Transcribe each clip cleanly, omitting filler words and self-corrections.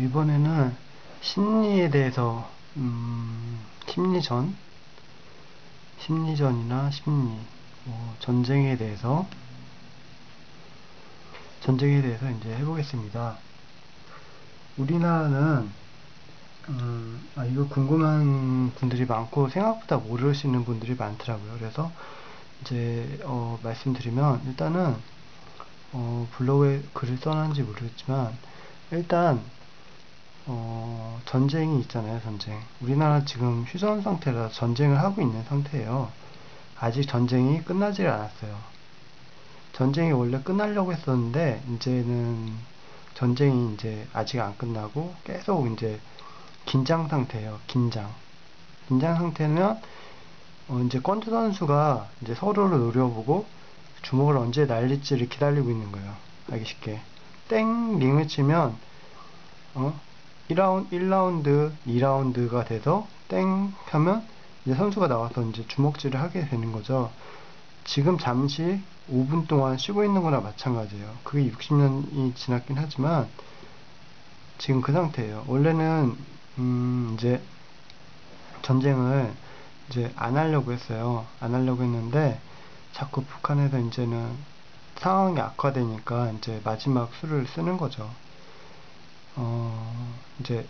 이번에는 심리에 대해서, 심리전이나 심리, 전쟁에 대해서 이제 해보겠습니다. 우리나라는, 이거 궁금한 분들이 많고, 생각보다 모르시는 분들이 많더라고요. 그래서, 이제, 말씀드리면, 일단은, 블로그에 글을 써놨는지 모르겠지만, 일단, 전쟁이 있잖아요, 전쟁. 우리나라 지금 휴전 상태라 전쟁을 하고 있는 상태예요. 아직 전쟁이 끝나질 않았어요. 전쟁이 원래 끝나려고 했었는데, 이제는 전쟁이 이제 아직 안 끝나고 계속 이제 긴장 상태예요, 긴장. 긴장 상태면, 이제 권투 선수가 이제 서로를 노려보고 주먹을 언제 날릴지를 기다리고 있는 거예요. 알기 쉽게. 땡! 링을 치면, 1라운드, 2라운드가 돼서 땡 하면 이제 선수가 나와서 이제 주먹질을 하게 되는 거죠. 지금 잠시 5분 동안 쉬고 있는 거나 마찬가지예요. 그게 60년이 지났긴 하지만 지금 그 상태예요. 원래는 이제 전쟁을 이제 안 하려고 했어요. 안 하려고 했는데 자꾸 북한에서 이제는 상황이 악화되니까 이제 마지막 수를 쓰는 거죠. 이제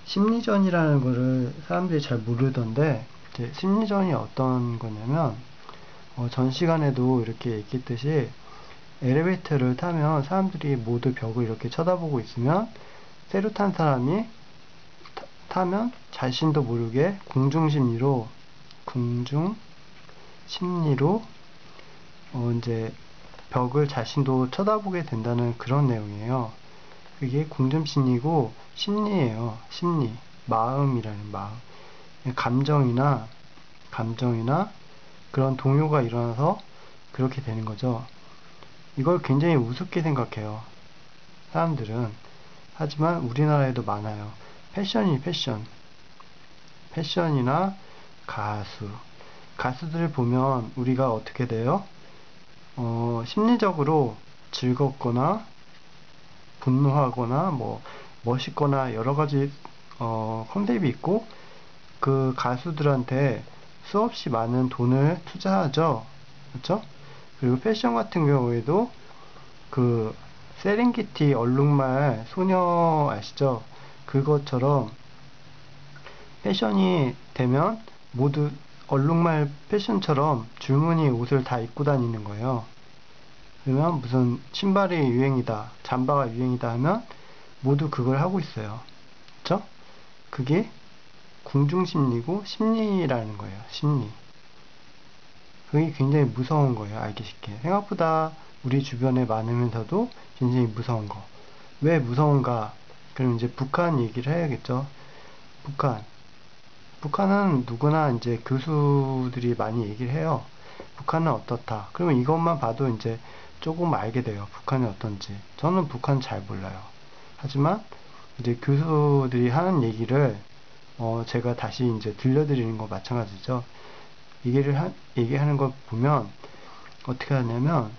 심리전이라는 거를 사람들이 잘 모르던데, 이제 심리전이 어떤 거냐면, 전 시간에도 이렇게 얘기했듯이 엘리베이터를 타면 사람들이 모두 벽을 이렇게 쳐다보고 있으면 새로 탄 사람이 타면 자신도 모르게 궁중심리로 이제 벽을 자신도 쳐다보게 된다는 그런 내용이에요. 그게 궁중심리고 심리예요. 심리, 마음이라는 마음. 감정이나 그런 동요가 일어나서 그렇게 되는 거죠. 이걸 굉장히 우습게 생각해요, 사람들은. 하지만 우리나라에도 많아요. 패션이나 가수들 보면 우리가 어떻게 돼요? 심리적으로 즐겁거나 분노하거나 멋있거나 여러 가지 컨셉이 있고, 그 가수들한테 수없이 많은 돈을 투자하죠. 그렇죠? 그리고 패션 같은 경우에도 그 세렝게티 얼룩말 소녀 아시죠? 그것처럼 패션이 되면 모두 얼룩말 패션처럼 줄무늬 옷을 다 입고 다니는 거예요. 그러면 무슨 신발이 유행이다, 잠바가 유행이다 하면 모두 그걸 하고 있어요. 그쵸? 그게 궁중심리고 심리라는 거예요. 심리. 그게 굉장히 무서운 거예요. 알기 쉽게. 생각보다 우리 주변에 많으면서도 굉장히 무서운 거. 왜 무서운가? 그럼 이제 북한 얘기를 해야겠죠. 북한은 누구나 이제 교수들이 많이 얘기를 해요. 북한은 어떻다. 그러면 이것만 봐도 이제 조금 알게 돼요. 북한이 어떤지. 저는 북한 잘 몰라요. 하지만 이제 교수들이 하는 얘기를 제가 다시 이제 들려드리는 거 마찬가지죠. 얘기하는 걸 보면 어떻게 하냐면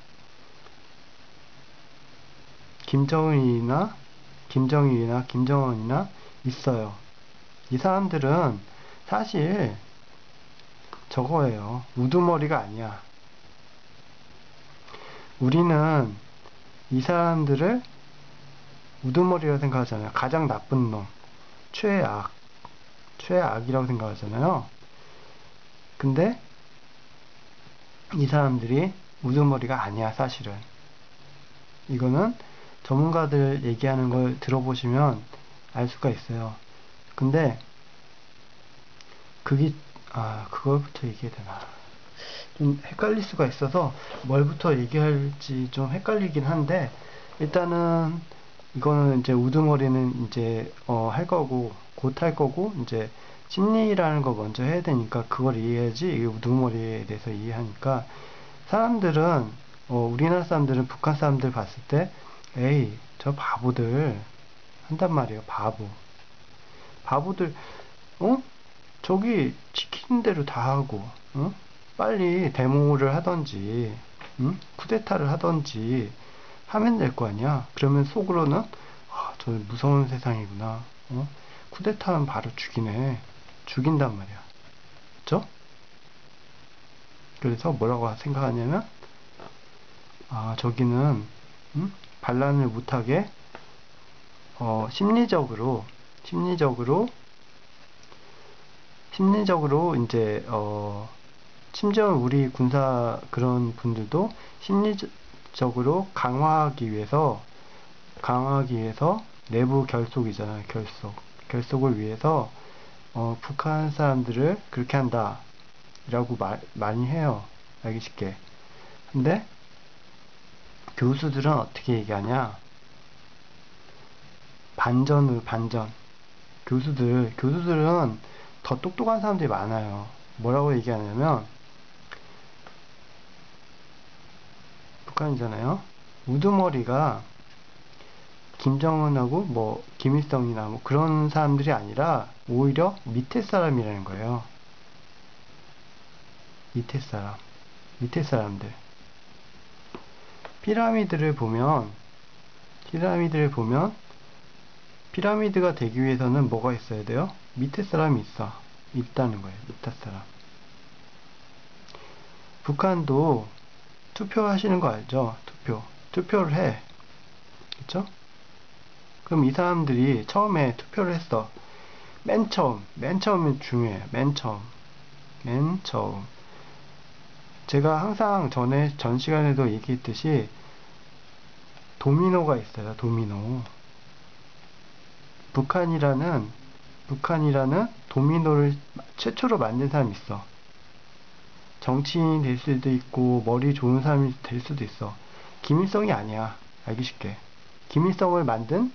김정일이나 김정은이나 있어요. 이 사람들은 사실 저거예요. 우두머리가 아니야. 우리는 이 사람들을 우두머리라고 생각하잖아요. 가장 나쁜 놈, 최악이라고 생각하잖아요. 근데 이 사람들이 우두머리가 아니야, 사실은. 이거는 전문가들 얘기하는 걸 들어보시면 알 수가 있어요. 근데 그걸부터 얘기해야 되나? 좀 헷갈릴 수가 있어서 뭘부터 얘기할지 좀 헷갈리긴 한데, 일단은 이거는 이제 우두머리는 이제 할 거고 곧 할 거고, 이제 심리라는 거 먼저 해야 되니까 그걸 이해해야지 이게 우두머리에 대해서 이해하니까. 사람들은 우리나라 사람들은 북한 사람들 봤을 때 에이 저 바보들 한단 말이에요. 바보들. 저기 시키는 대로 다 하고, 빨리 데모를 하던지, 쿠데타를 하던지 하면 될 거 아니야. 그러면 속으로는 저 무서운 세상이구나. 쿠데타는 바로 죽이네. 죽인단 말이야. 그쵸? 그래서 뭐라고 생각하냐면, 저기는, 반란을 못하게, 심리적으로, 이제, 심지어 우리 군사 그런 분들도 심리적으로 강화하기 위해서 내부 결속이잖아요. 결속을 위해서 북한 사람들을 그렇게 한다 라고 많이 해요. 알기 쉽게. 근데 교수들은 어떻게 얘기하냐? 반전. 교수들은 더 똑똑한 사람들이 많아요. 뭐라고 얘기하냐면, 북한이잖아요. 우두머리가 김정은하고 뭐 김일성이나 뭐 그런 사람들이 아니라 오히려 밑에 사람이라는 거예요. 밑에 사람들. 피라미드를 보면 피라미드가 되기 위해서는 뭐가 있어야 돼요? 밑에 사람이 있다는 거예요. 밑에 사람. 북한도 투표하시는 거 알죠? 투표를 해. 그쵸? 그럼 이 사람들이 처음에 투표를 했어. 맨 처음이 중요해요. 맨 처음. 제가 항상 전 시간에도 얘기했듯이 도미노가 있어요. 도미노. 북한이라는 도미노를 최초로 만든 사람이 있어. 정치인이 될 수도 있고 머리 좋은 사람이 될 수도 있어. 김일성이 아니야. 알기 쉽게. 김일성을 만든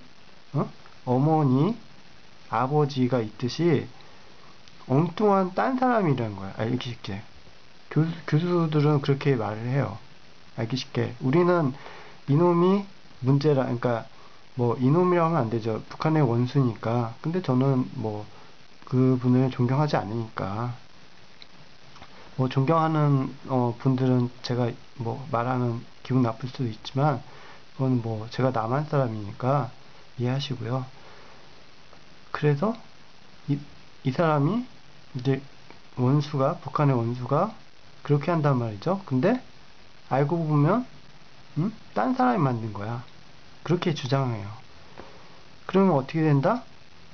어머니, 아버지가 있듯이 엉뚱한 딴 사람이라는 거야. 알기 쉽게. 교수들은 그렇게 말을 해요. 알기 쉽게. 우리는 이놈이 문제라, 그러니까 뭐 이놈이라고 하면 안 되죠. 북한의 원수니까. 근데 저는 뭐 그분을 존경하지 않으니까. 뭐 존경하는 분들은 제가 뭐 말하면 기분 나쁠 수도 있지만 그건 뭐 제가 남한 사람이니까 이해하시고요. 그래서 이 사람이 이제 북한의 원수가 그렇게 한단 말이죠. 근데 알고 보면 딴 사람이 만든 거야. 그렇게 주장해요. 그러면 어떻게 된다?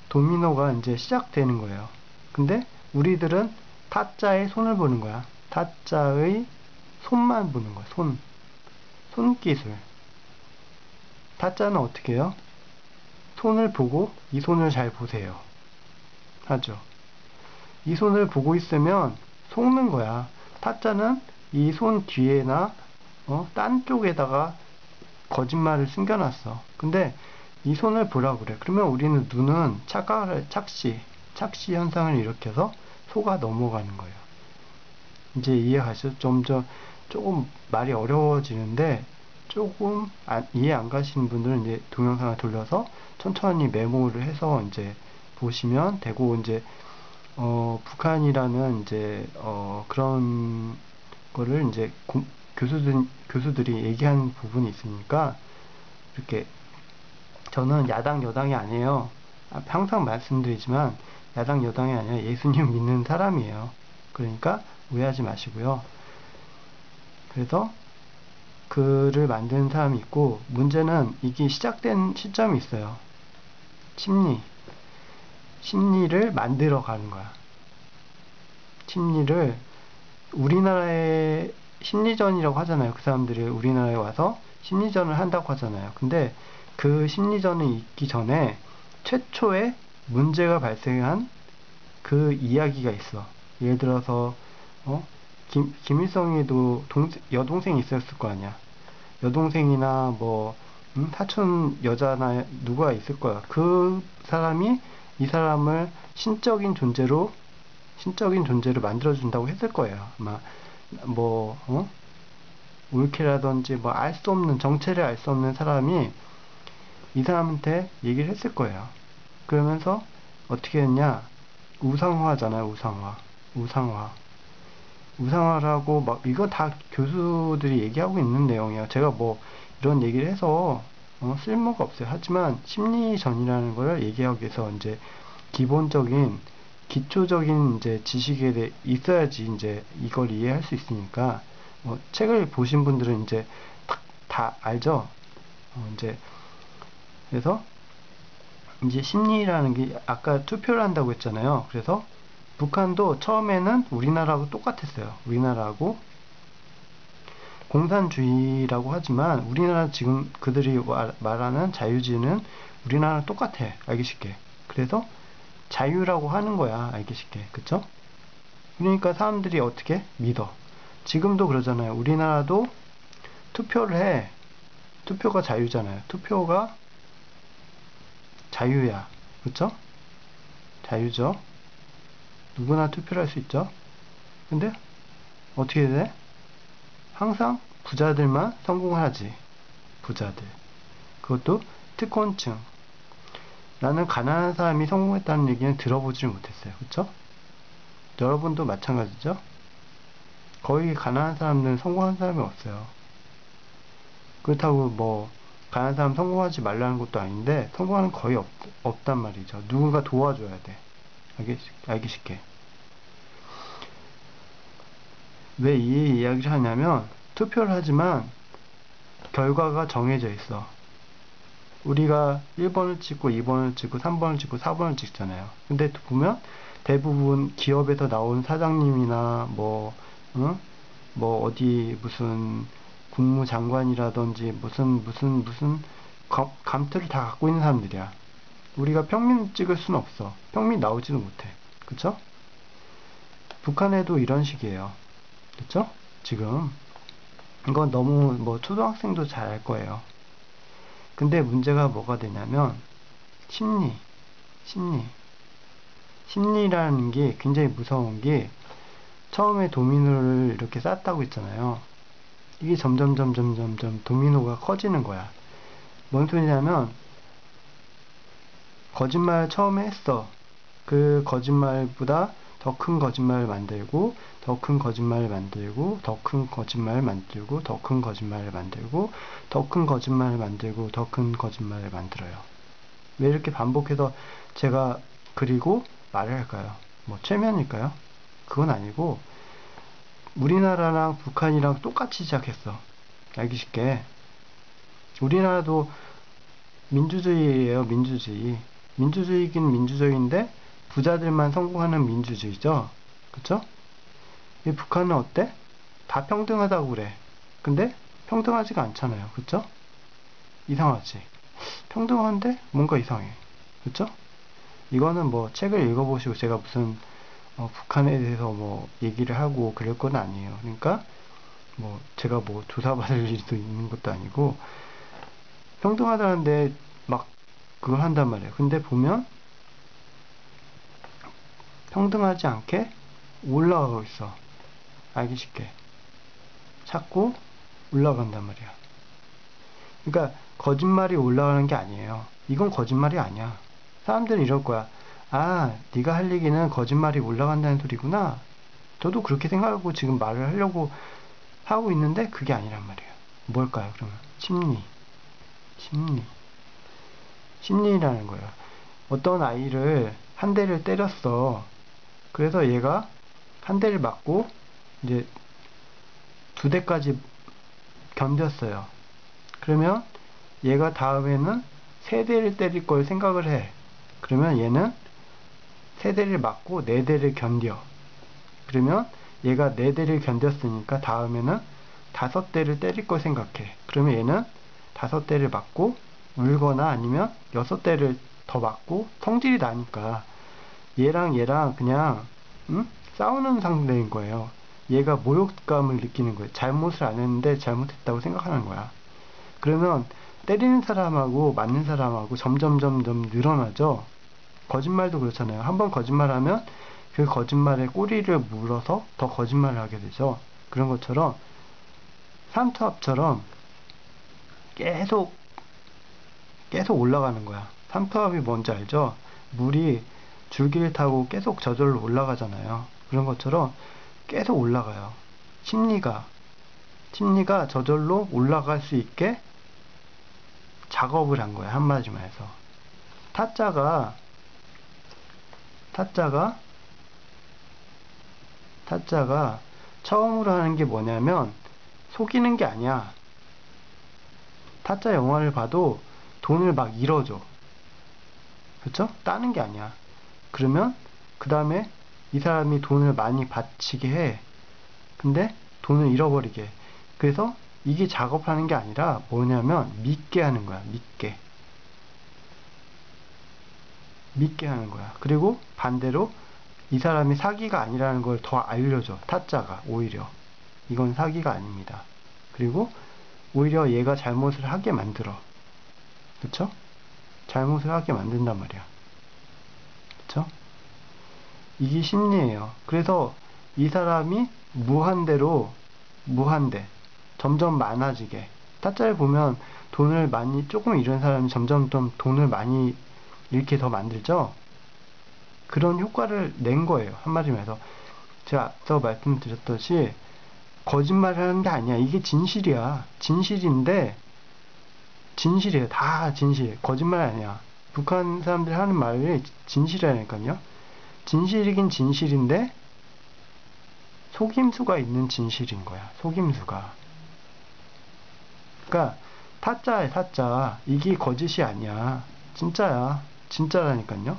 도미노가 이제 시작되는 거예요. 근데 우리들은 타짜의 손을 보는 거야. 타짜의 손만 보는 거야. 손기술. 타짜는 어떻게 해요? 손을 보고 이 손을 잘 보세요. 하죠. 이 손을 보고 있으면 속는 거야. 타짜는 이 손 뒤에나 딴 쪽에다가 거짓말을 숨겨놨어. 근데 이 손을 보라 그래. 그러면 우리는 눈은 착시 현상을 일으켜서 속아 넘어가는 거예요. 이제 이해가시죠? 조금 말이 어려워지는데 조금 이해 안 가시는 분들은 이제 동영상을 돌려서 천천히 메모를 해서 이제 보시면 되고, 이제 북한이라는 이제 그런 거를 이제 교수들이 얘기하는 부분이 있으니까 이렇게. 저는 야당 여당이 아니에요. 항상 말씀드리지만 야당 여당이 아니라 예수님 믿는 사람이에요. 그러니까 오해하지 마시고요. 그래서 글을 만드는 사람이 있고, 문제는 이게 시작된 시점이 있어요. 심리를 만들어 가는 거야. 심리를 우리나라의 심리전이라고 하잖아요. 그 사람들이 우리나라에 와서 심리전을 한다고 하잖아요. 근데 그 심리전이 있기 전에 최초의 문제가 발생한 그 이야기가 있어. 예를 들어서 김일성에도 여동생이 있었을 거 아니야. 여동생이나 뭐 사촌 여자나 누가 있을 거야. 그 사람이 이 사람을 신적인 존재로 만들어준다고 했을 거예요. 아마 뭐 올케라든지 뭐 정체를 알 수 없는 사람이 이 사람한테 얘기를 했을 거예요. 그러면서 어떻게 했냐? 우상화잖아요. 우상화라고 막 이거 다 교수들이 얘기하고 있는 내용이에요. 제가 뭐 이런 얘기를 해서 쓸모가 없어요. 하지만 심리전이라는 걸 얘기하기 위해서 이제 기본적인 기초적인 이제 지식에 대해 있어야지 이제 이걸 이해할 수 있으니까 책을 보신 분들은 이제 다 알죠. 이제 그래서 이제 심리라는 게 아까 투표를 한다고 했잖아요. 그래서 북한도 처음에는 우리나라하고 똑같았어요. 우리나라하고 공산주의라고 하지만 우리나라 지금 그들이 말하는 자유주의는 우리나라랑 똑같아. 알기 쉽게. 그래서 자유라고 하는 거야. 알기 쉽게. 그쵸? 그러니까 사람들이 어떻게 믿어. 지금도 그러잖아요. 우리나라도 투표를 해. 투표가 자유잖아요. 투표가 자유야. 그쵸? 자유죠. 누구나 투표를 할 수 있죠. 근데 어떻게 돼? 항상 부자들만 성공하지. 부자들. 그것도 특권층. 나는 가난한 사람이 성공했다는 얘기는 들어보질 못했어요. 그쵸? 여러분도 마찬가지죠? 거의 가난한 사람들은 성공한 사람이 없어요. 그렇다고 뭐 가난한 사람 성공하지 말라는 것도 아닌데 성공하는 거의 없단 말이죠. 누군가 도와줘야 돼. 알기 쉽게. 왜 이 이야기를 하냐면 투표를 하지만 결과가 정해져 있어. 우리가 1번을 찍고 2번을 찍고 3번을 찍고 4번을 찍잖아요. 근데 보면 대부분 기업에서 나온 사장님이나 뭐 어디 무슨 국무장관이라든지 무슨 감투를 다 갖고 있는 사람들이야. 우리가 평민 찍을 수는 없어. 평민 나오지도 못해. 그쵸? 북한에도 이런 식이에요. 그쵸? 지금 이건 너무 뭐 초등학생도 잘 알 거예요. 근데 문제가 뭐가 되냐면 심리라는 게 굉장히 무서운 게 처음에 도미노를 이렇게 쌓았다고 했잖아요. 이게 점점 도미노가 커지는 거야. 뭔 소리냐면 거짓말 처음에 했어. 그 거짓말보다 더 큰 거짓말을 만들고 더 큰 거짓말을 만들고 더 큰 거짓말을 만들고 더 큰 거짓말을 만들고 더 큰 거짓말을 만들고 더 큰 거짓말을 만들어요. 왜 이렇게 반복해서 제가 그리고 말을 할까요? 뭐 최면일까요? 그건 아니고 우리나라랑 북한이랑 똑같이 시작했어. 알기 쉽게. 우리나라도 민주주의예요. 민주주의. 민주주의긴 민주주의인데 부자들만 성공하는 민주주의죠. 그쵸? 이 북한은 어때? 다 평등하다고 그래. 근데 평등하지가 않잖아요. 그쵸? 이상하지? 평등한데 뭔가 이상해. 그쵸? 이거는 뭐 책을 읽어보시고 제가 무슨 북한에 대해서 뭐 얘기를 하고 그럴 건 아니에요. 그러니까 뭐 제가 뭐 조사받을 일도 있는 것도 아니고 평등하다는데 막 그걸 한단 말이에요. 근데 보면 평등하지 않게 올라가고 있어. 알기 쉽게. 자꾸 올라간단 말이야. 그러니까 거짓말이 올라가는 게 아니에요. 이건 거짓말이 아니야. 사람들은 이럴 거야. 아, 네가 할 얘기는 거짓말이 올라간다는 소리구나. 저도 그렇게 생각하고 지금 말을 하려고 하고 있는데 그게 아니란 말이에요. 뭘까요, 그러면? 심리라는 거예요. 어떤 아이를 한 대를 때렸어. 그래서 얘가 한 대를 맞고 이제 2대까지 견뎠어요. 그러면 얘가 다음에는 3대를 때릴 걸 생각을 해. 그러면 얘는 3대를 맞고 4대를 견뎌. 그러면 얘가 4대를 견뎠으니까 다음에는 5대를 때릴 걸 생각해. 그러면 얘는 5대를 맞고 울거나 아니면 6대를 더 맞고 성질이 나니까 얘랑 그냥 싸우는 상대인 거예요. 얘가 모욕감을 느끼는 거예요. 잘못을 안 했는데 잘못했다고 생각하는 거야. 그러면 때리는 사람하고 맞는 사람하고 점점 늘어나죠. 거짓말도 그렇잖아요. 한번 거짓말하면 그 거짓말에 꼬리를 물어서 더 거짓말을 하게 되죠. 그런 것처럼 삼투압처럼 계속 올라가는 거야. 삼투압이 뭔지 알죠? 물이 줄기를 타고 계속 저절로 올라가잖아요. 그런 것처럼 계속 올라가요. 심리가 저절로 올라갈 수 있게 작업을 한 거야. 한마디만 해서. 타짜가 처음으로 하는 게 뭐냐면 속이는 게 아니야. 타짜 영화를 봐도 돈을 막 잃어줘. 그쵸? 따는 게 아니야. 그러면 그 다음에 이 사람이 돈을 많이 바치게 해. 근데 돈을 잃어버리게 해. 그래서 이게 작업하는 게 아니라 뭐냐면 믿게 하는 거야. 믿게 하는 거야. 그리고 반대로 이 사람이 사기가 아니라는 걸 더 알려줘. 타짜가 오히려 이건 사기가 아닙니다. 그리고 오히려 얘가 잘못을 하게 만들어. 그쵸? 잘못을 하게 만든단 말이야. 그쵸? 이게 심리예요. 그래서 이 사람이 무한대 점점 많아지게. 타짜를 보면 돈을 많이 조금 잃은 사람이 점점 돈을 많이 잃게 더 만들죠. 그런 효과를 낸 거예요. 한마디로 해서 제가 앞서 말씀드렸듯이 거짓말을 하는 게 아니야. 이게 진실이야. 진실인데 진실이에요. 다 진실. 거짓말 아니야. 북한 사람들이 하는 말이 진실이라니까요. 진실이긴 진실인데 속임수가 있는 진실인 거야. 속임수가. 그러니까 타짜야, 타짜. 이게 거짓이 아니야. 진짜야. 진짜라니까요.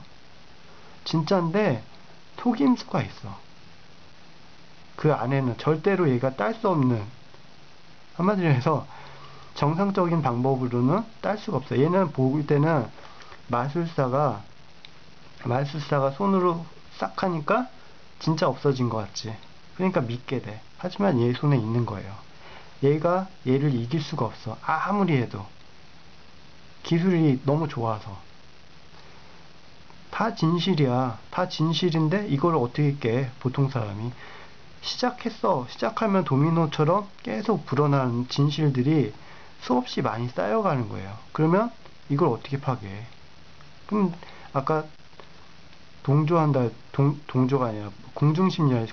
진짜인데 속임수가 있어. 그 안에는 절대로 얘가 딸 수 없는, 한마디로 해서 정상적인 방법으로는 딸 수가 없어. 얘는 볼 때는 마술사가 손으로 싹 하니까 진짜 없어진 것 같지. 그러니까 믿게 돼. 하지만 얘 손에 있는 거예요. 얘가 얘를 이길 수가 없어. 아무리 해도. 기술이 너무 좋아서. 다 진실이야. 다 진실인데 이걸 어떻게 깨? 보통 사람이. 시작하면 도미노처럼 계속 불어나는 진실들이 수없이 많이 쌓여가는 거예요. 그러면 이걸 어떻게 파괴해? 그럼 아까 동조가 아니라 공중심리야.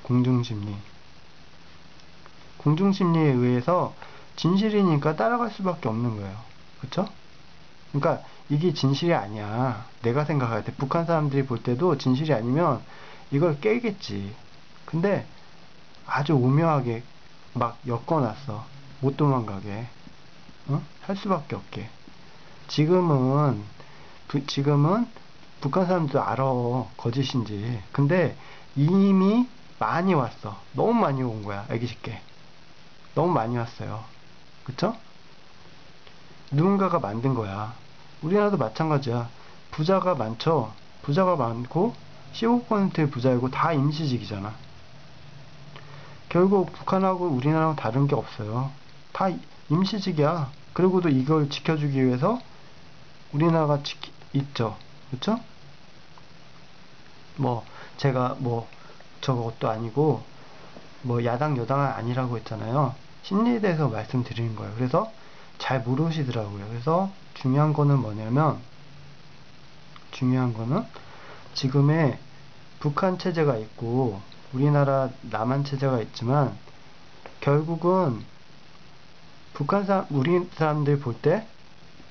공중심리에 의해서 진실이니까 따라갈 수밖에 없는 거예요. 그쵸? 그러니까 이게 진실이 아니야. 내가 생각할 때 북한 사람들이 볼 때도 진실이 아니면 이걸 깨겠지. 근데 아주 오묘하게 막 엮어놨어. 못 도망가게. 할 수밖에 없게. 지금은 북한 사람들도 알아. 거짓인지. 근데 이미 많이 왔어. 너무 많이 온 거야. 알기 쉽게. 너무 많이 왔어요. 그쵸? 누군가가 만든 거야. 우리나라도 마찬가지야. 부자가 많죠? 부자가 많고 15%의 부자이고 다 임시직이잖아. 결국 북한하고 우리나라랑 다른 게 없어요. 다 임시직이야. 그리고도 이걸 지켜주기 위해서 우리나라가 있죠. 그쵸? 제가 저것도 아니고 야당 여당은 아니라고 했잖아요. 심리에 대해서 말씀드리는 거예요. 그래서 잘 모르시더라고요. 그래서 중요한 거는 뭐냐면 지금의 북한 체제가 있고 우리나라 남한 체제가 있지만 결국은 우리 사람들 볼 때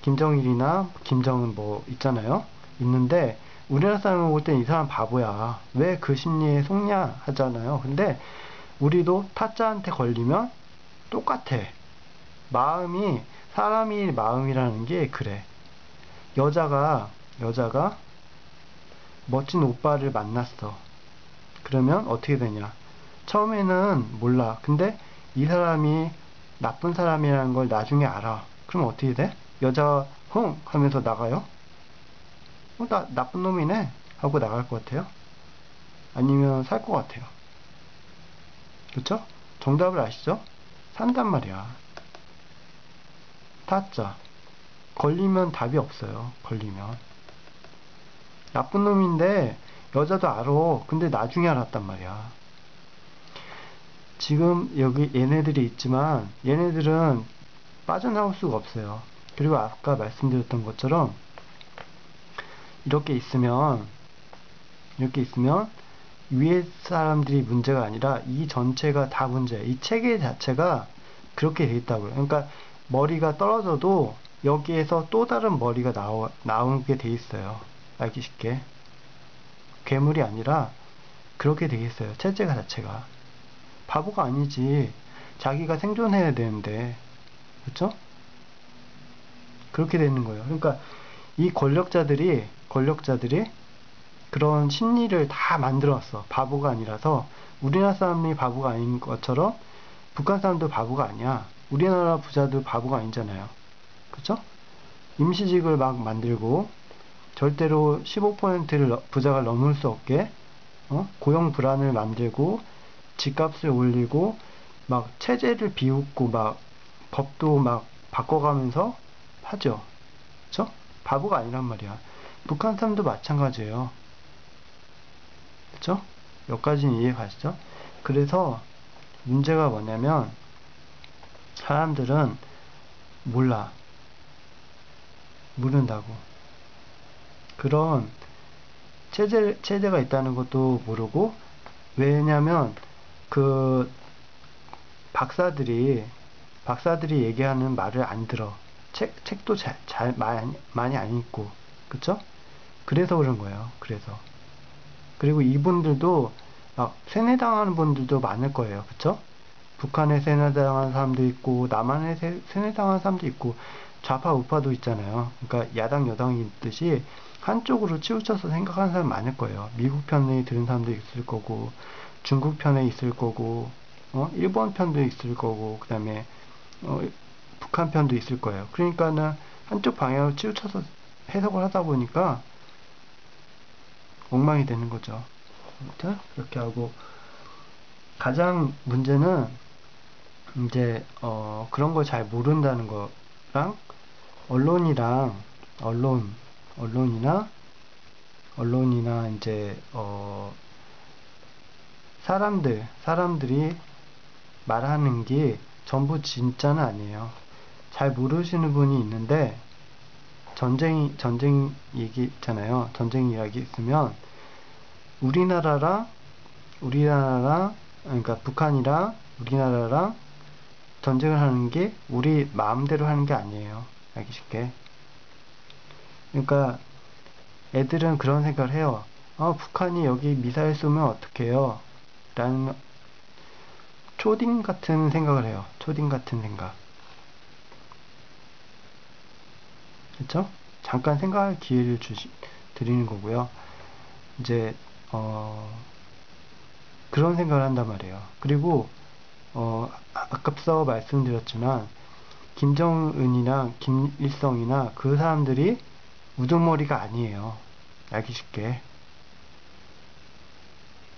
김정일이나 김정은 있잖아요. 있는데 우리나라 사람을 볼 때 이 사람 바보야. 왜 그 심리에 속냐 하잖아요. 근데 우리도 타짜한테 걸리면 똑같아. 사람이 마음이라는 게 그래. 여자가 멋진 오빠를 만났어. 그러면 어떻게 되냐? 처음에는 몰라. 근데 이 사람이 나쁜 사람이라는 걸 나중에 알아. 그럼 어떻게 돼? 여자가 흥 하면서 나가요? 나쁜 놈이네 하고 나갈 것 같아요? 아니면 살 것 같아요? 그쵸? 정답을 아시죠? 산단 말이야. 타짜. 걸리면 답이 없어요. 걸리면. 나쁜 놈인데 여자도 알아. 근데 나중에 알았단 말이야. 지금 여기 얘네들이 있지만 얘네들은 빠져나올 수가 없어요. 그리고 아까 말씀드렸던 것처럼 이렇게 있으면 위에 사람들이 문제가 아니라 이 전체가 다 문제예요. 이 체계 자체가 그렇게 돼 있다고요. 그러니까 머리가 떨어져도 여기에서 또 다른 머리가 나오게 돼 있어요. 알기 쉽게. 괴물이 아니라 그렇게 돼 있어요. 체제가 자체가. 바보가 아니지. 자기가 생존해야 되는데. 그쵸? 그렇게 되는 거예요. 그러니까 이 권력자들이 그런 심리를 다 만들었어. 바보가 아니라서. 우리나라 사람이 바보가 아닌 것처럼 북한 사람도 바보가 아니야. 우리나라 부자도 바보가 아니잖아요. 그쵸? 임시직을 막 만들고 절대로 15%를 부자가 넘을 수 없게 고용 불안을 만들고 집값을 올리고 막 체제를 비웃고 막 법도 막 바꿔가면서 하죠. 그쵸? 바보가 아니란 말이야. 북한 사람도 마찬가지예요. 그쵸? 여기까지는 이해 가시죠? 그래서 문제가 뭐냐면 사람들은 몰라. 모른다고. 그런 체제가 있다는 것도 모르고, 왜냐면 그 박사들이 얘기하는 말을 안 들어. 책도 많이 안 읽고. 그쵸? 그래서 그런 거예요. 그리고 이분들도 세뇌당하는 분들도 많을 거예요. 그쵸? 북한에 세뇌당하는 사람도 있고 남한에 세뇌당하는 사람도 있고 좌파 우파도 있잖아요. 그러니까 야당 여당이 있듯이 한쪽으로 치우쳐서 생각하는 사람 많을 거예요. 미국 편에 들은 사람도 있을 거고 중국 편에 있을 거고 일본 편도 있을 거고 그 다음에 북한 편도 있을 거예요. 그러니까는 한쪽 방향으로 치우쳐서 해석을 하다 보니까 엉망이 되는 거죠. 아무튼 그렇게 하고 가장 문제는 이제 그런 걸 잘 모른다는 거랑 언론이나 이제 사람들이 말하는 게 전부 진짜는 아니에요. 잘 모르시는 분이 있는데 전쟁 얘기 있잖아요. 전쟁 이야기 있으면 우리나라랑 그러니까 북한이랑 우리나라랑 전쟁을 하는 게 우리 마음대로 하는 게 아니에요. 알기 쉽게. 그러니까 애들은 그런 생각을 해요. 북한이 여기 미사일 쏘면 어떡해요? 라는 초딩 같은 생각을 해요. 초딩 같은 생각. 그쵸? 잠깐 생각할 기회를 드리는 거고요. 이제 그런 생각을 한단 말이에요. 그리고 앞서 말씀드렸지만 김정은이나 김일성이나 그 사람들이 우두머리가 아니에요. 알기 쉽게.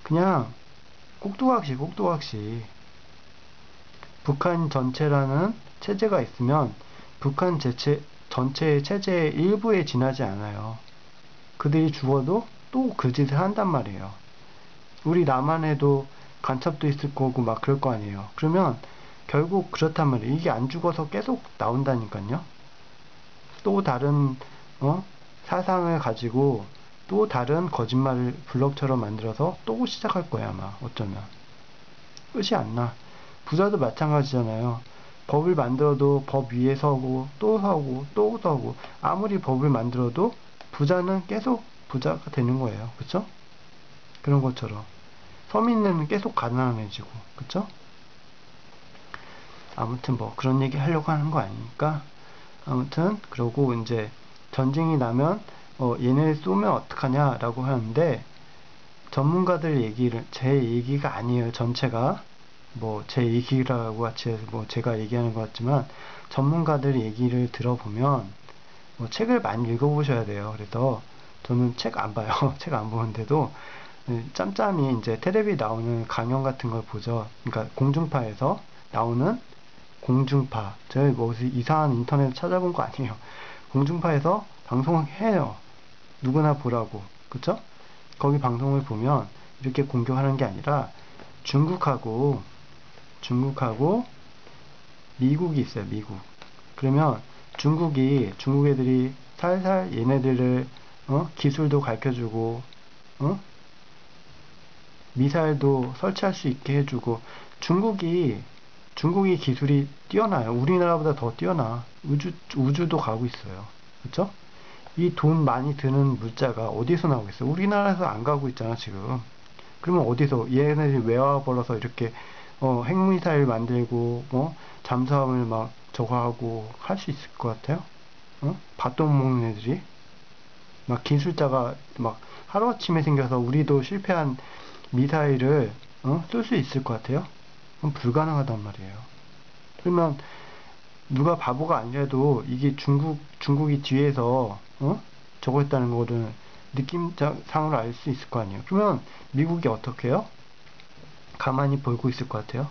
그냥 꼭두각시 북한 전체라는 체제가 있으면 북한 전체의 체제의 일부에 지나지 않아요. 그들이 죽어도 또 그 짓을 한단 말이에요. 우리 남한에도 간첩도 있을 거고 막 그럴 거 아니에요. 그러면 결국 그렇단 말이에요. 이게 안 죽어서 계속 나온다니까요. 또 다른 사상을 가지고 또 다른 거짓말을 블럭처럼 만들어서 또 시작할 거야 아마. 어쩌면 끝이 안 나. 부자도 마찬가지잖아요. 법을 만들어도 법 위에 서고 또 서고 또 서고 아무리 법을 만들어도 부자는 계속 부자가 되는 거예요. 그쵸? 그런 것처럼 서민은 계속 가난해지고. 그쵸? 아무튼 뭐 그런 얘기 하려고 하는 거 아니니까. 아무튼 그러고 이제 전쟁이 나면 얘네 쏘면 어떡하냐 라고 하는데 전문가들 얘기를 제 얘기가 아니에요. 전체가 뭐 제 얘기라고 같이 해서 뭐 제가 얘기하는 것 같지만 전문가들 얘기를 들어보면 뭐 책을 많이 읽어보셔야 돼요. 그래서 저는 책 안 봐요. 책 안 보는데도 짬짬이 이제 텔레비 나오는 강연 같은 걸 보죠. 그러니까 공중파에서 나오는 공중파. 제가 뭐 이상한 인터넷 찾아본 거 아니에요. 공중파에서 방송을 해요. 누구나 보라고. 그쵸? 거기 방송을 보면 이렇게 공격하는 게 아니라 중국하고 미국이 있어요. 미국. 그러면 중국 애들이 살살 얘네들을 기술도 가르쳐주고 미사일도 설치할 수 있게 해주고 중국이 중국이 기술이 뛰어나요. 우리나라보다 더 뛰어나. 우주도 가고 있어요. 그쵸? 이 돈 많이 드는 물자가 어디서 나오겠어요? 우리나라에서 안 가고 있잖아, 지금. 그러면 어디서, 얘네들이 외화 벌어서 이렇게, 핵미사일 만들고, 잠수함을 막 저거 하고 할 수 있을 것 같아요? 밥돈 먹는 애들이? 막 기술자가 막 하루아침에 생겨서 우리도 실패한 미사일을, 쏠 수 있을 것 같아요? 그건 불가능하단 말이에요. 그러면 누가 바보가 아니라도 이게 중국이 뒤에서 저거 했다는 거를 느낌상으로 알 수 있을 거 아니에요. 그러면 미국이 어떻게 해요? 가만히 보고 있을 것 같아요.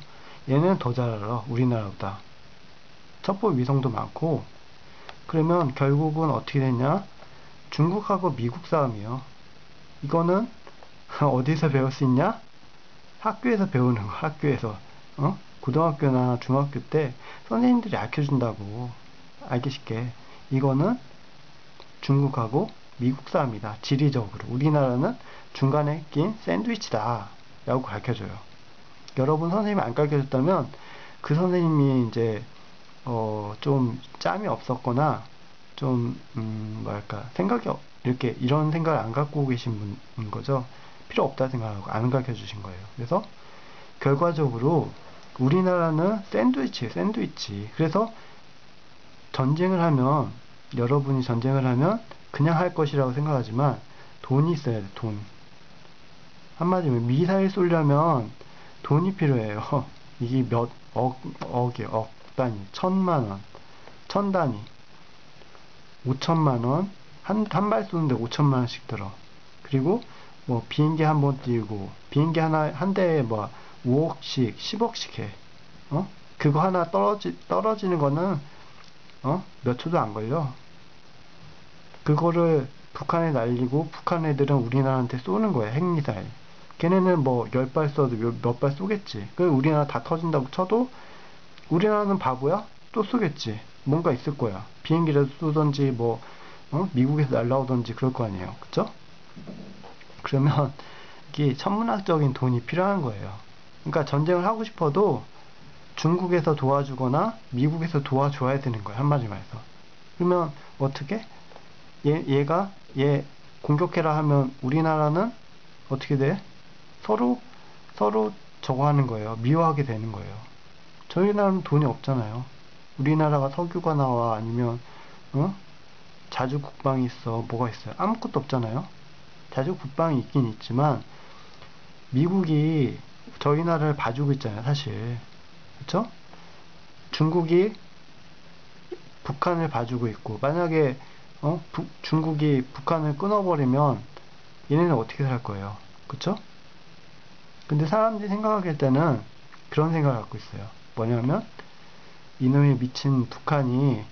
얘는 더 잘 알아, 우리나라보다. 첩보 위성도 많고. 그러면 결국은 어떻게 됐냐? 중국하고 미국 싸움이에요. 이거는 어디서 배울 수 있냐? 학교에서 배우는 거, 학교에서. 고등학교나 중학교 때 선생님들이 알려준다고. 알기 쉽게. 이거는 중국하고 미국 싸움이다. 지리적으로. 우리나라는 중간에 낀 샌드위치다. 라고 가르쳐줘요. 여러분 선생님이 안 가르쳐줬다면 그 선생님이 이제 좀 짬이 없었거나 좀 뭐랄까 이렇게 이런 생각을 안 갖고 계신 분인 거죠. 필요 없다 생각하고 안 가르쳐 주신 거예요. 그래서 결과적으로 우리나라는 샌드위치. 그래서 전쟁을 하면 여러분이 전쟁을 하면 그냥 할 것이라고 생각하지만 돈이 있어야 돼. 돈. 한마디로 미사일 쏘려면 돈이 필요해요. 이게 억이에요. 억 단위, 1,000만 원, 1,000단위, 5천만 원, 한 발 쏘는데 5천만 원씩 들어. 그리고 뭐 비행기 한 번 띄우고 비행기 한 대에 뭐 5억씩, 10억씩 해. 그거 하나 떨어지는 거는 몇 초도 안 걸려. 그거를 북한에 날리고 북한 애들은 우리나라한테 쏘는 거야. 핵미사일. 걔네는 뭐 10발 쏘도 몇 발 쏘겠지. 그 우리나라 다 터진다고 쳐도 우리나라는 바보야? 또 쏘겠지. 뭔가 있을 거야. 비행기라도 쏘던지 뭐 미국에서 날라오던지 그럴 거 아니에요. 그쵸? 그러면 이게 천문학적인 돈이 필요한 거예요. 그러니까 전쟁을 하고 싶어도 중국에서 도와주거나 미국에서 도와줘야 되는 거야. 한마디 말해서. 그러면 어떻게? 얘 공격해라 하면 우리나라는 어떻게 돼? 서로 저거 하는 거예요. 미워하게 되는 거예요. 저희 나라는 돈이 없잖아요. 우리나라가 석유가 나와 아니면 자주 국방이 있어. 뭐가 있어요? 아무것도 없잖아요. 자주 국방이 있긴 있지만 미국이 저희 나라를 봐주고 있잖아요. 사실. 그쵸? 중국이 북한을 봐주고 있고 만약에 중국이 북한을 끊어버리면 얘네는 어떻게 살 거예요? 그쵸? 근데 사람들이 생각할 때는 그런 생각을 갖고 있어요. 뭐냐면 이놈의 미친 북한이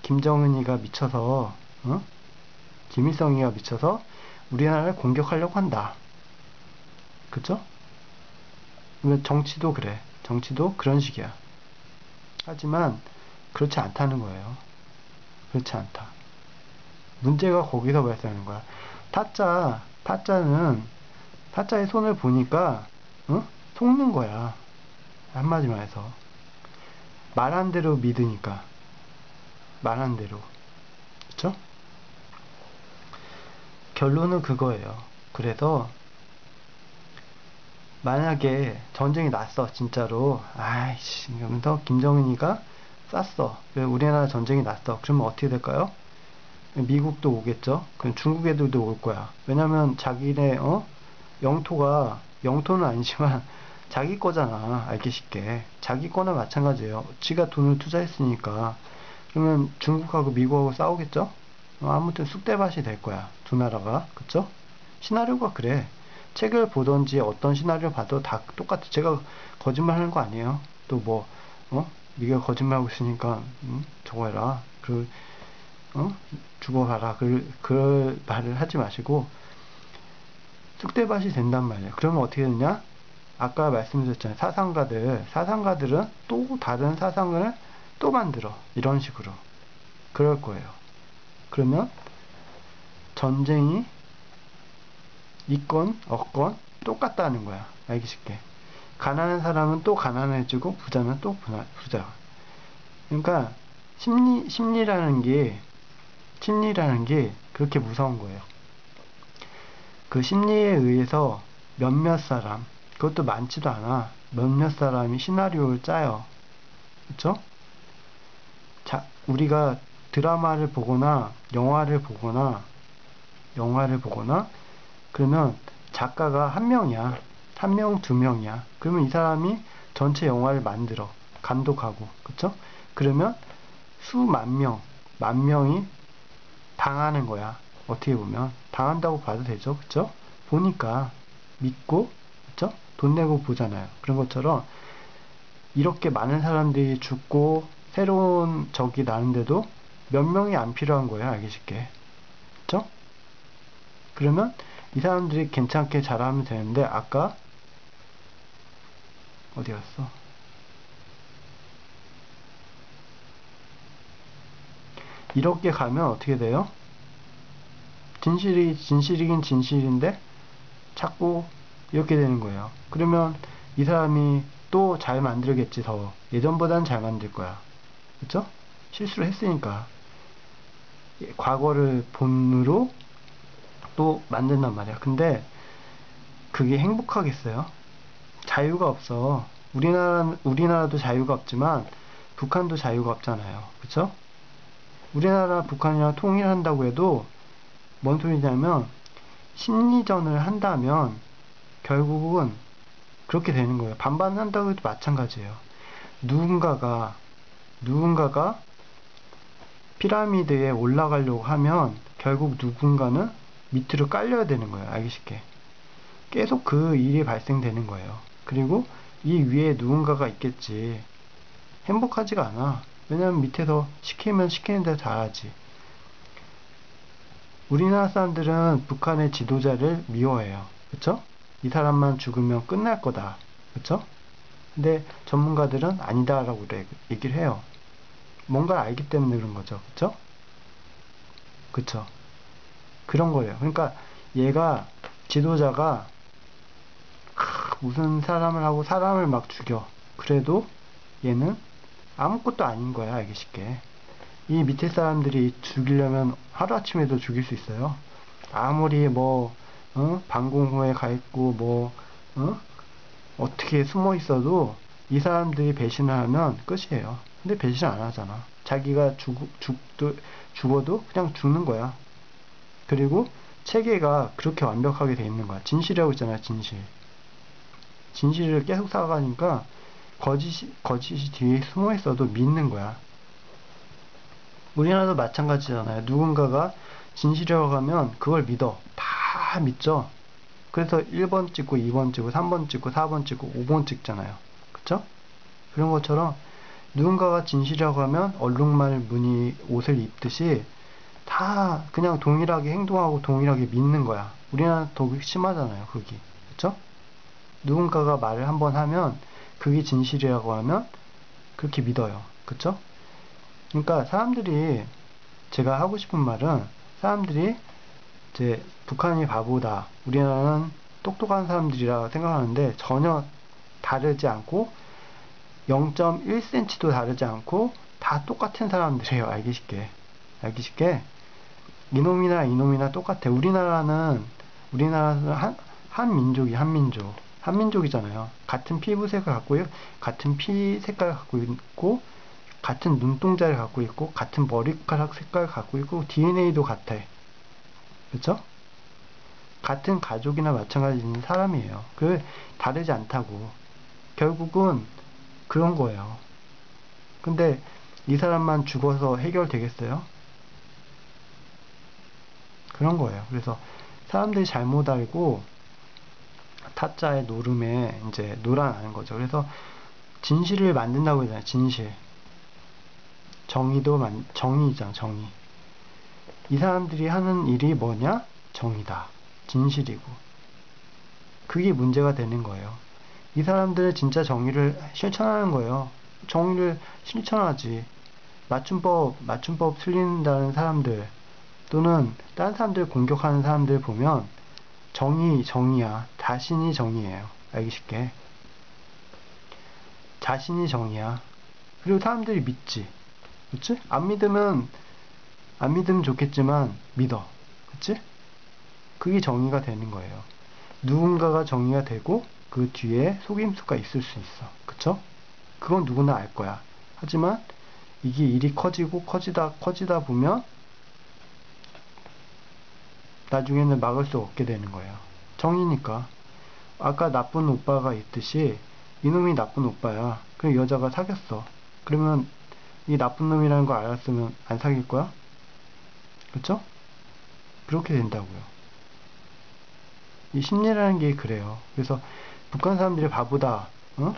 김정은이가 미쳐서 김일성이가 미쳐서 우리나라를 공격하려고 한다. 그쵸? 정치도 그래. 정치도 그런 식이야. 하지만 그렇지 않다는 거예요. 그렇지 않다. 문제가 거기서 발생하는 거야. 타짜의 손을 보니까 속는 거야. 한마디 말해서 말한 대로 믿으니까. 말한 대로. 그쵸? 결론은 그거예요. 그래서 만약에 전쟁이 났어 진짜로 아이씨 이러면서 김정은이가 쐈어. 우리나라 전쟁이 났어. 그러면 어떻게 될까요? 미국도 오겠죠. 그럼 중국 애들도 올 거야. 왜냐면 자기네 영토는 아니지만 자기 거잖아. 알기 쉽게. 자기 거나 마찬가지예요. 지가 돈을 투자했으니까. 그러면 중국하고 미국하고 싸우겠죠? 아무튼 쑥대밭이 될 거야. 두 나라가. 그쵸? 시나리오가 그래. 책을 보던지 어떤 시나리오 봐도 다 똑같아. 제가 거짓말 하는 거 아니에요. 또 뭐, 네가 거짓말하고 있으니까, 저거 해라. 죽어가라. 그럴 말을 하지 마시고, 쑥대밭이 된단 말이에요. 그러면 어떻게 되냐? 아까 말씀드렸잖아요. 사상가들은 또 다른 사상을 또 만들어. 이런 식으로. 그럴 거예요. 그러면 전쟁이 있건 없건 똑같다는 거야. 알기 쉽게. 가난한 사람은 또 가난해지고 부자는 또 부자. 그러니까 심리라는 게 그렇게 무서운 거예요. 그 심리에 의해서 몇몇 사람, 그것도 많지도 않아, 몇몇 사람이 시나리오를 짜요. 그쵸? 자, 우리가 드라마를 보거나 영화를 보거나 그러면 작가가 한 명이야. 한 명, 두 명이야. 그러면 이 사람이 전체 영화를 만들어. 감독하고. 그쵸? 그러면 만 명이 당하는 거야. 어떻게 보면. 당한다고 봐도 되죠. 그쵸? 보니까 믿고, 그쵸? 돈 내고 보잖아요. 그런 것처럼 이렇게 많은 사람들이 죽고 새로운 적이 나는데도 몇 명이 안 필요한 거야. 알기 쉽게. 그쵸? 그러면 이 사람들이 괜찮게 잘하면 되는데 아까 어디 갔어? 이렇게 가면 어떻게 돼요? 진실이긴 진실인데 자꾸 이렇게 되는 거예요. 그러면 이 사람이 또 잘 만들겠지. 더 예전보단 잘 만들 거야. 그쵸? 실수를 했으니까 과거를 본으로 또 만든단 말이야. 근데 그게 행복하겠어요? 자유가 없어. 우리나라도 자유가 없지만 북한도 자유가 없잖아요. 그쵸? 우리나라 북한이랑 통일한다고 해도 뭔 소리냐면 심리전을 한다면 결국은 그렇게 되는 거예요. 반반 한다고 해도 마찬가지예요. 누군가가 피라미드에 올라가려고 하면 결국 누군가는 밑으로 깔려야 되는 거예요. 알기 쉽게. 계속 그 일이 발생되는 거예요. 그리고 이 위에 누군가가 있겠지. 행복하지가 않아. 왜냐면 밑에서 시키면 시키는 대로 잘하지. 우리나라 사람들은 북한의 지도자를 미워해요. 그쵸? 이 사람만 죽으면 끝날 거다. 그쵸? 근데 전문가들은 아니다라고 얘기를 해요. 뭔가를 알기 때문에 그런 거죠. 그쵸? 그쵸? 그런 거예요. 그러니까 얘가 지도자가 무슨 사람을 하고 사람을 막 죽여. 그래도 얘는 아무것도 아닌 거야. 알기 쉽게. 이 밑에 사람들이 죽이려면 하루아침에도 죽일 수 있어요. 아무리 방공호에 가 있고 어떻게 숨어 있어도 이 사람들이 배신을 하면 끝이에요. 근데 배신 안 하잖아. 자기가 죽어도 그냥 죽는 거야. 그리고 체계가 그렇게 완벽하게 돼 있는 거야. 진실이라고 있잖아요. 진실을 계속 살아가니까 거짓이 뒤에 숨어 있어도 믿는 거야. 우리나라도 마찬가지잖아요. 누군가가 진실이라고 하면 그걸 믿어. 다 믿죠. 그래서 1번 찍고 2번 찍고 3번 찍고 4번 찍고 5번 찍잖아요. 그쵸? 그런 것처럼 누군가가 진실이라고 하면 얼룩말 무늬 옷을 입듯이 다 그냥 동일하게 행동하고 동일하게 믿는 거야. 우리나라 더 심하잖아요. 그게. 그쵸? 누군가가 말을 한번 하면 그게 진실이라고 하면 그렇게 믿어요. 그쵸? 그러니까 제가 하고 싶은 말은 사람들이 이제 북한이 바보다, 우리나라는 똑똑한 사람들이라 생각하는데 전혀 다르지 않고 0.1cm도 다르지 않고 다 똑같은 사람들이에요. 알기 쉽게 이놈이나 똑같아. 우리나라는 한민족이잖아요. 같은 피부색을 갖고 같은 피 색깔을 갖고 있고 같은 눈동자를 갖고 있고 같은 머리카락 색깔을 갖고 있고 DNA도 같아. 그쵸? 같은 가족이나 마찬가지인 사람이에요. 다르지 않다고. 결국은 그런 거예요. 근데 이 사람만 죽어서 해결되겠어요? 그런 거예요. 그래서 사람들이 잘못 알고 타짜의 노름에 이제 놀아나는 거죠. 그래서 진실을 만든다고 했잖아요. 진실. 정의잖아, 정의. 이 사람들이 하는 일이 뭐냐? 정의다. 진실이고. 그게 문제가 되는 거예요. 이 사람들은 진짜 정의를 실천하는 거예요. 정의를 실천하지. 맞춤법 틀린다는 사람들, 또는 다른 사람들 공격하는 사람들 보면 정의야. 자신이 정의예요. 알기 쉽게. 자신이 정의야. 그리고 사람들이 믿지. 그치? 안 믿으면 좋겠지만 믿어. 그치? 그게 정의가 되는 거예요. 누군가가 정의가 되고 그 뒤에 속임수가 있을 수 있어. 그쵸? 그건 누구나 알 거야. 하지만 이게 일이 커지고 커지다 보면 나중에는 막을 수 없게 되는 거예요. 정의니까. 아까 나쁜 오빠가 있듯이 이놈이 나쁜 오빠야. 그럼 여자가 사귀었어. 그러면 이 나쁜 놈이라는 걸 알았으면 안 사귈 거야? 그쵸? 그렇게 된다고요. 이 심리라는 게 그래요. 그래서 북한 사람들이 바보다. 어?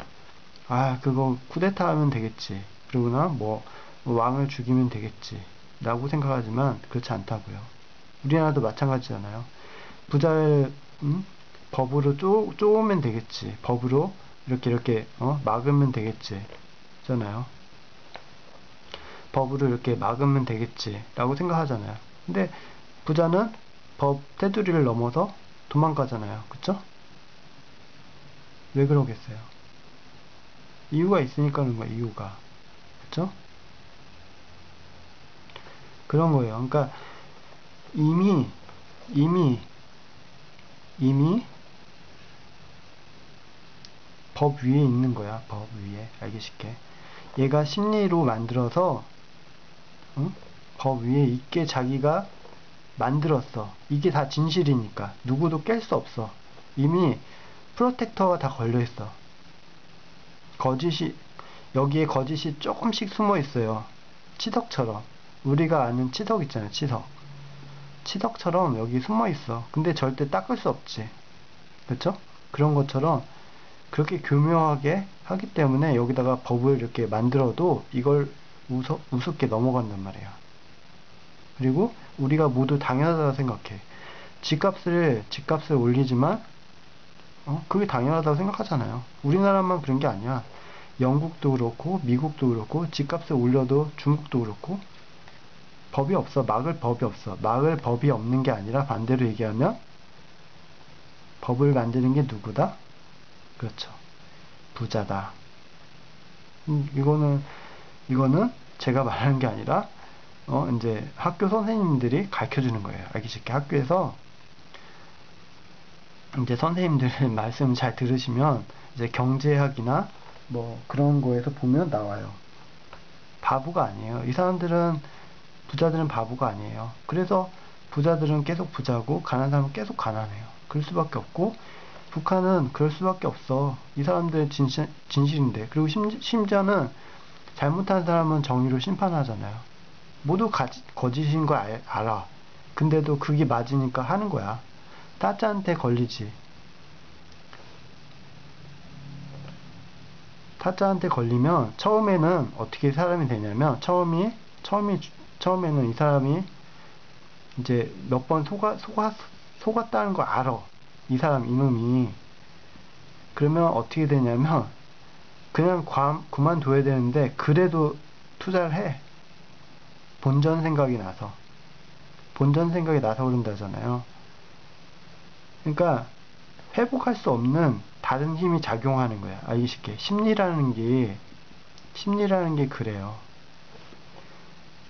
아, 그거 쿠데타 하면 되겠지. 그러거나 뭐 왕을 죽이면 되겠지. 라고 생각하지만 그렇지 않다고요. 우리나라도 마찬가지잖아요. 부자를 법으로 쪼으면 되겠지. 법으로 이렇게 막으면 되겠지. 잖아요. 법으로 이렇게 막으면 되겠지. 라고 생각하잖아요. 근데 부자는 법 테두리를 넘어서 도망가잖아요. 그쵸? 왜 그러겠어요? 이유가 있으니까 그런 거야. 이유가. 그쵸? 그런 거예요. 그러니까 이미 법 위에 있는 거야. 법 위에. 알기 쉽게. 얘가 심리로 만들어서 법 위에 있게 자기가 만들었어. 이게 다 진실이니까. 누구도 깰 수 없어. 이미 프로텍터가 다 걸려있어. 여기에 거짓이 조금씩 숨어 있어요. 치석처럼. 우리가 아는 치석 있잖아요. 치석처럼 여기 숨어 있어. 근데 절대 닦을 수 없지. 그쵸? 그런 것처럼 그렇게 교묘하게 하기 때문에 여기다가 법을 이렇게 만들어도 이걸 우습게 넘어간단 말이야. 그리고 우리가 모두 당연하다고 생각해. 집값을 올리지만 그게 당연하다고 생각하잖아요. 우리나라만 그런 게 아니야. 영국도 그렇고 미국도 그렇고 집값을 올려도 중국도 그렇고 법이 없어. 막을 법이 없어. 막을 법이 없는 게 아니라 반대로 얘기하면 법을 만드는 게 누구다? 그렇죠. 부자다. 이거는 제가 말하는 게 아니라 이제 학교 선생님들이 가르쳐 주는 거예요. 알기 쉽게 학교에서 이제 선생님들 말씀 잘 들으시면 이제 경제학이나 뭐 그런 거에서 보면 나와요. 바보가 아니에요. 이 사람들은 부자들은 바보가 아니에요. 그래서 부자들은 계속 부자고 가난한 사람은 계속 가난해요. 그럴 수밖에 없고 북한은 그럴 수밖에 없어. 이 사람들 진실인데. 그리고 심지어는 잘못한 사람은 정의로 심판하잖아요. 모두 거짓인 거 알아. 근데도 그게 맞으니까 하는 거야. 타짜한테 걸리지. 타짜한테 걸리면 처음에는 어떻게 사람이 되냐면 처음에는 이 사람이 이제 몇 번 속았다는 거 알아. 이 사람 이놈이. 그러면 어떻게 되냐면 그냥 그만둬야 되는데 그래도 투자를 해. 본전 생각이 나서 그런다잖아요. 그러니까 회복할 수 없는 다른 힘이 작용하는 거야. 알기 쉽게. 심리라는 게 그래요.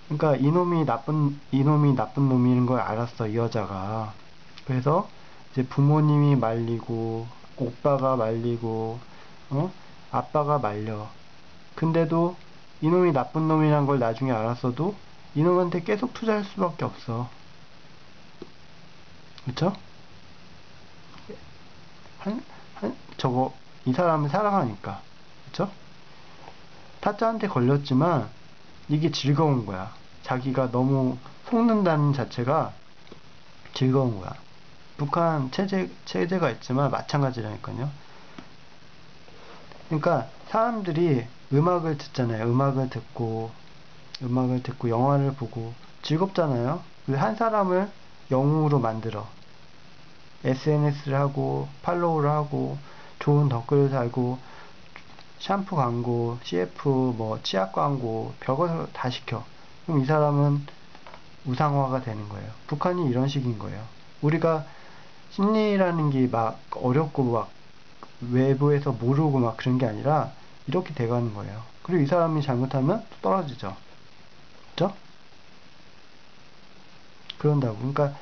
그러니까 이놈이 나쁜 놈인 걸 알았어, 이 여자가. 그래서 이제 부모님이 말리고 오빠가 말리고 아빠가 말려. 근데도 이놈이 나쁜 놈이란 걸 나중에 알았어도 이놈한테 계속 투자할 수밖에 없어. 그쵸? 이 사람을 사랑하니까. 그쵸? 타짜한테 걸렸지만 이게 즐거운 거야. 자기가 너무 속는다는 자체가 즐거운 거야. 북한 체제가 있지만 마찬가지라니까요. 그러니까 사람들이 음악을 듣잖아요. 음악을 듣고 영화를 보고 즐겁잖아요. 한 사람을 영웅으로 만들어. SNS를 하고 팔로우를 하고 좋은 댓글을 달고 샴푸 광고, CF 뭐 치약 광고 별거 다 시켜. 그럼 이 사람은 우상화가 되는 거예요. 북한이 이런 식인 거예요. 우리가 심리라는 게 막 어렵고 막 외부에서 모르고 막 그런 게 아니라 이렇게 돼가는 거예요. 그리고 이 사람이 잘못하면 또 떨어지죠. 그죠? 그런다고. 그러니까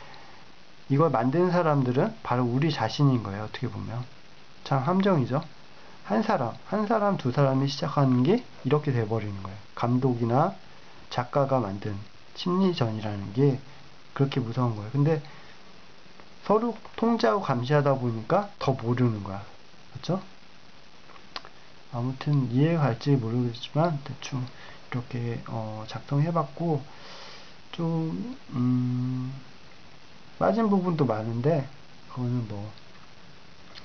이걸 만드는 사람들은 바로 우리 자신인 거예요. 어떻게 보면. 참 함정이죠. 한 사람, 두 사람이 시작하는 게 이렇게 돼버리는 거예요. 감독이나 작가가 만든 심리전이라는 게 그렇게 무서운 거예요. 근데 서로 통제하고 감시하다 보니까 더 모르는 거야. 그렇죠? 아무튼 이해가 갈지 모르겠지만 대충 이렇게 작성해봤고 좀 빠진 부분도 많은데 그거는 뭐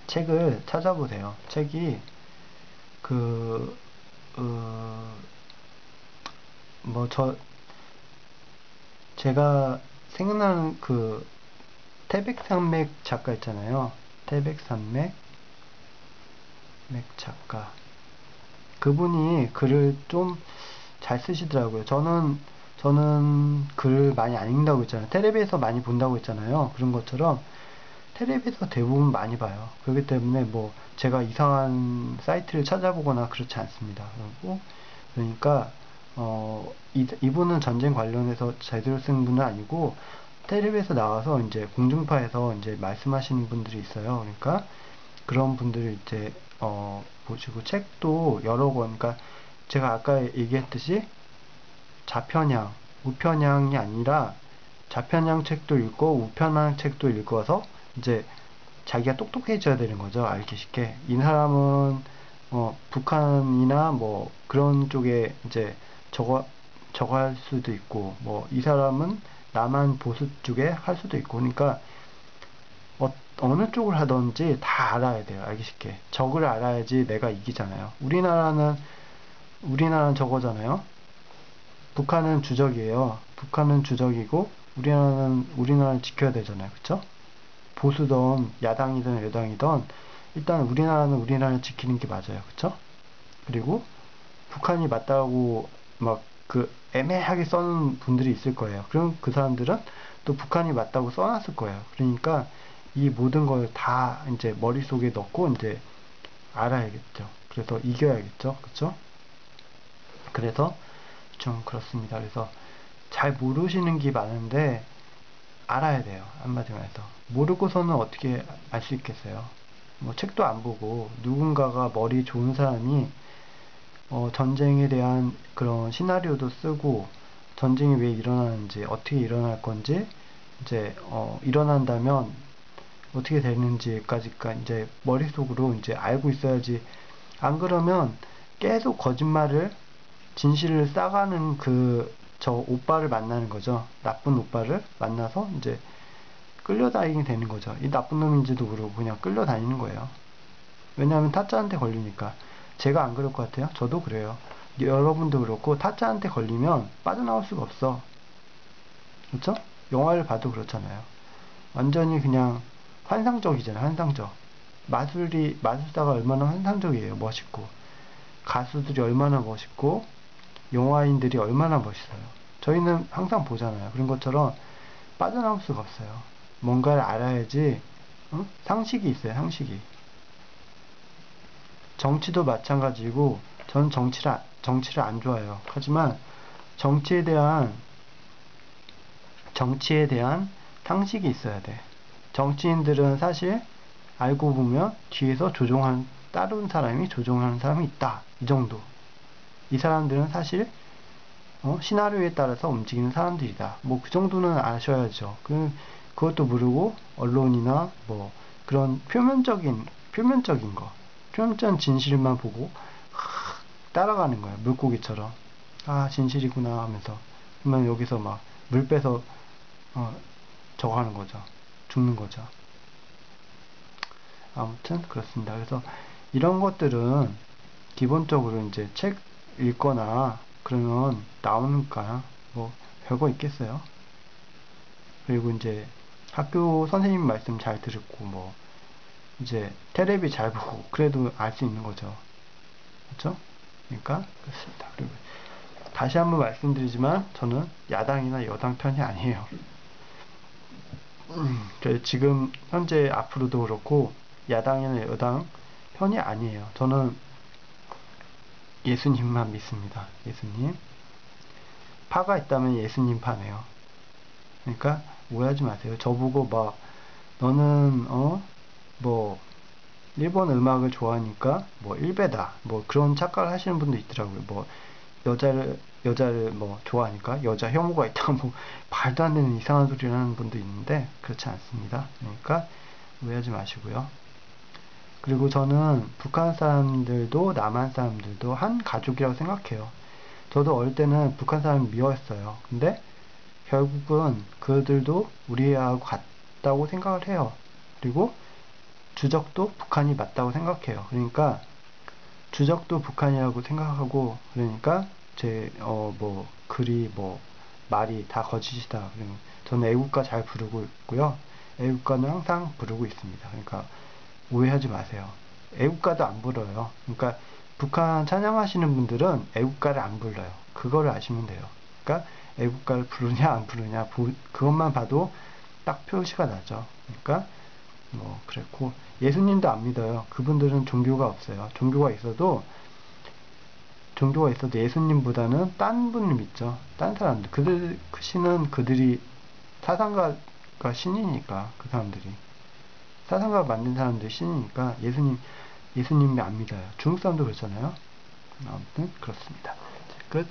책을 찾아보세요. 책이 그 제가 생각나는 그 태백산맥 작가 있잖아요. 태백산맥 작가. 그분이 글을 좀 잘 쓰시더라고요. 저는 글을 많이 안 읽는다고 했잖아요. 텔레비에서 많이 본다고 했잖아요. 그런 것처럼 텔레비에서 대부분 많이 봐요. 그렇기 때문에 뭐 제가 이상한 사이트를 찾아보거나 그렇지 않습니다. 그러니까 이분은 전쟁 관련해서 제대로 쓴 분은 아니고 텔레비에서 나와서 이제 공중파에서 이제 말씀하시는 분들이 있어요. 그러니까 그런 분들이 이제 보시고 책도 여러 권, 그러니까 제가 아까 얘기했듯이 좌편향, 우편향이 아니라 좌편향 책도 읽고 우편향 책도 읽어서 이제 자기가 똑똑해져야 되는 거죠. 알기 쉽게. 이 사람은 북한이나 뭐 그런 쪽에 이제 저거 할 수도 있고, 뭐 이 사람은 남한 보수 쪽에 할 수도 있고, 그러니까 어느 쪽을 하든지 다 알아야 돼요. 알기 쉽게. 적을 알아야지 내가 이기잖아요. 우리나라는 저거잖아요. 북한은 주적이에요. 북한은 주적이고 우리나라는 지켜야 되잖아요. 그쵸? 보수든 야당이든 여당이든 일단 우리나라는 우리나라를 지키는 게 맞아요. 그쵸? 그리고 북한이 맞다고 막 그 애매하게 써는 분들이 있을 거예요. 그럼 그 사람들은 또 북한이 맞다고 써놨을 거예요. 그러니까 이 모든 걸 다 이제 머릿속에 넣고 이제 알아야겠죠. 그래서 이겨야겠죠. 그쵸? 그래서 좀 그렇습니다. 그래서 잘 모르시는 게 많은데 알아야 돼요. 한마디로 해서. 모르고서는 어떻게 알 수 있겠어요. 뭐 책도 안 보고 누군가가 머리 좋은 사람이 전쟁에 대한 그런 시나리오도 쓰고 전쟁이 왜 일어나는지 어떻게 일어날 건지 이제 일어난다면 어떻게 되는지까지 이제 머릿속으로 이제 알고 있어야지. 안 그러면 계속 거짓말을 진실을 싸가는 저 오빠를 만나는 거죠. 나쁜 오빠를 만나서 이제 끌려다니게 되는 거죠. 이 나쁜 놈인지도 모르고 그냥 끌려다니는 거예요. 왜냐하면 타짜한테 걸리니까. 제가 안 그럴 것 같아요? 저도 그래요. 여러분도 그렇고 타짜한테 걸리면 빠져나올 수가 없어. 그렇죠? 영화를 봐도 그렇잖아요. 완전히 그냥 환상적이잖아요. 환상적. 마술사가 얼마나 환상적이에요. 멋있고. 가수들이 얼마나 멋있고 영화인들이 얼마나 멋있어요. 저희는 항상 보잖아요. 그런 것처럼 빠져나올 수가 없어요. 뭔가를 알아야지 상식이 있어요. 상식이. 정치도 마찬가지고 저는 정치를 안 좋아해요. 하지만 정치에 대한 상식이 있어야 돼. 정치인들은 사실 알고 보면 뒤에서 다른 사람이 조종하는 사람이 있다. 이 정도. 이 사람들은 사실 시나리오에 따라서 움직이는 사람들이다. 뭐 그 정도는 아셔야죠. 그것도 모르고 언론이나 뭐 그런 표면적인 진실만 보고 따라가는 거예요. 물고기처럼. 아, 진실이구나 하면서. 그러면 여기서 막 물 빼서 저거 하는 거죠. 죽는 거죠. 아무튼 그렇습니다. 그래서 이런 것들은 기본적으로 이제 책 읽거나 그러면 나오니까 뭐 별거 있겠어요. 그리고 이제 학교 선생님 말씀 잘 듣고 뭐 이제 테레비 잘 보고 그래도 알 수 있는 거죠. 그렇죠? 그러니까 그렇습니다. 그리고 다시 한번 말씀드리지만 저는 야당이나 여당 편이 아니에요. 지금 현재 앞으로도 그렇고 야당이나 여당 편이 아니에요. 저는 예수님만 믿습니다. 예수님. 파가 있다면 예수님 파네요. 그러니까 오해하지 마세요. 저보고 막 너는 뭐 일본 음악을 좋아하니까 뭐 일베다 뭐 그런 착각을 하시는 분도 있더라고요. 뭐 여자를 뭐 좋아하니까 여자 혐오가 있다 뭐 말도 안 되는 이상한 소리를 하는 분도 있는데 그렇지 않습니다. 그러니까 오해하지 마시고요. 그리고 저는 북한 사람들도 남한 사람들도 한 가족이라고 생각해요. 저도 어릴 때는 북한 사람을 미워했어요. 근데 결국은 그들도 우리하고 같다고 생각을 해요. 그리고 주적도 북한이 맞다고 생각해요. 그러니까 주적도 북한이라고 생각하고 그러니까 뭐 글이 뭐 말이 다 거짓이다. 그러면 저는 애국가 잘 부르고 있고요. 애국가는 항상 부르고 있습니다. 그러니까 오해하지 마세요. 애국가도 안 불러요. 그러니까 북한 찬양하시는 분들은 애국가를 안 불러요. 그거를 아시면 돼요. 그러니까 애국가를 부르냐 안 부르냐 그것만 봐도 딱 표시가 나죠. 그러니까 뭐 그랬고 예수님도 안 믿어요. 그분들은 종교가 있어도 예수님보다는 딴 분을 믿죠. 딴 사람들. 그 신은 그들이 사상가가 신이니까 그 사람들이 사상가 만든 사람들이 신이니까 예수님이 안 믿어요. 중국 사람도 그렇잖아요. 아무튼 그렇습니다. 끝.